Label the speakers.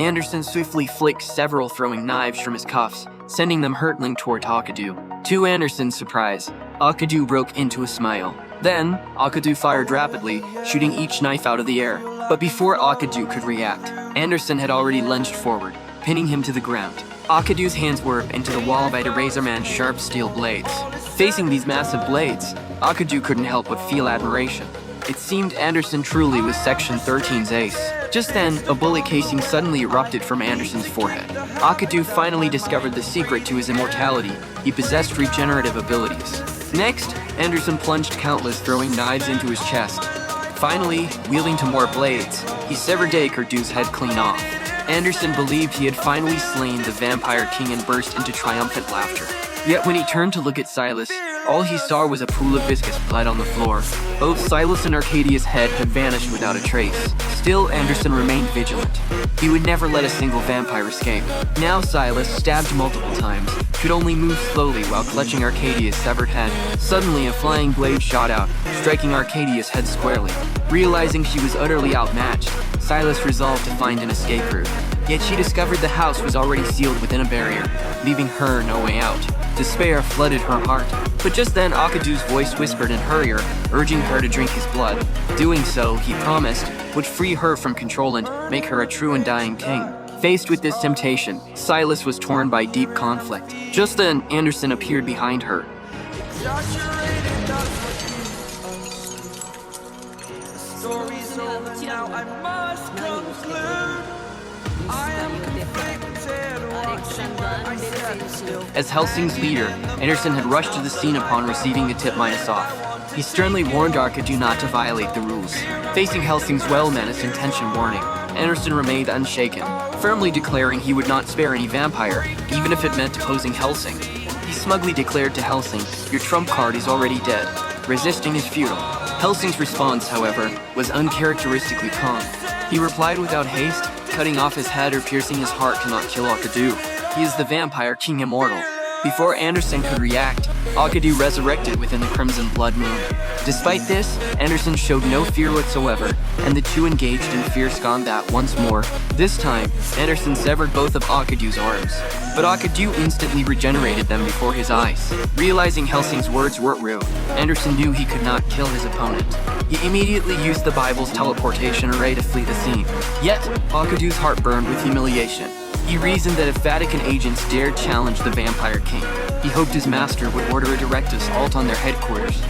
Speaker 1: Anderson swiftly flicked several throwing knives from his cuffs, sending them hurtling toward Akadu. To Anderson's surprise, Akadu broke into a smile. Then, Akadu fired rapidly, shooting each knife out of the air. But before Akadu could react, Anderson had already lunged forward, pinning him to the ground. Akadu's hands were into the wall by the Razorman's sharp steel blades. Facing these massive blades, Akadu couldn't help but feel admiration. It seemed Anderson truly was Section 13's ace. Just then, a bullet casing suddenly erupted from Anderson's forehead. Akadu finally discovered the secret to his immortality. He possessed regenerative abilities. Next, Anderson plunged countless throwing knives into his chest. Finally, wielding to more blades, he severed Akardu's head clean off. Anderson believed he had finally slain the Vampire King and burst into triumphant laughter. Yet when he turned to look at Silas, all he saw was a pool of viscous blood on the floor. Both Silas and Arcadia's head had vanished without a trace. Still, Anderson remained vigilant. He would never let a single vampire escape. Now Silas, stabbed multiple times, could only move slowly while clutching Arcadia's severed head. Suddenly, a flying blade shot out, striking Arcadia's head squarely. Realizing she was utterly outmatched, Silas resolved to find an escape route. Yet she discovered the house was already sealed within a barrier, leaving her no way out. Despair flooded her heart. But just then, Akadu's voice whispered in her ear, urging her to drink his blood. Doing so, he promised, would free her from control and make her a true and dying king. Faced with this temptation, Silas was torn by deep conflict. Just then, Anderson appeared behind her.
Speaker 2: Story's over now, I must conclude. I am conflicted, watching where I stand still.
Speaker 1: As Helsing's leader, Anderson had rushed to the scene upon receiving the tip minus off. He sternly warned Arkadu not to violate the rules. Facing Helsing's well-menaced intention warning, Anderson remained unshaken, firmly declaring he would not spare any vampire, even if it meant deposing Helsing. He smugly declared to Helsing, "Your trump card is already dead. Resisting is futile." Helsing's response, however, was uncharacteristically calm. He replied without haste, cutting off his head or piercing his heart cannot kill Akadu. He is the Vampire King Immortal. Before Anderson could react, Akadu resurrected within the Crimson Blood Moon. Despite this, Anderson showed no fear whatsoever, and the two engaged in fierce combat once more. This time, Anderson severed both of Akadu's arms, but Akadu instantly regenerated them before his eyes. Realizing Helsing's words weren't real, Anderson knew he could not kill his opponent. He immediately used the Bible's teleportation array to flee the scene. Yet, Akadu's heart burned with humiliation. He reasoned that if Vatican agents dared challenge the Vampire King, he hoped his master would order a direct assault on their headquarters.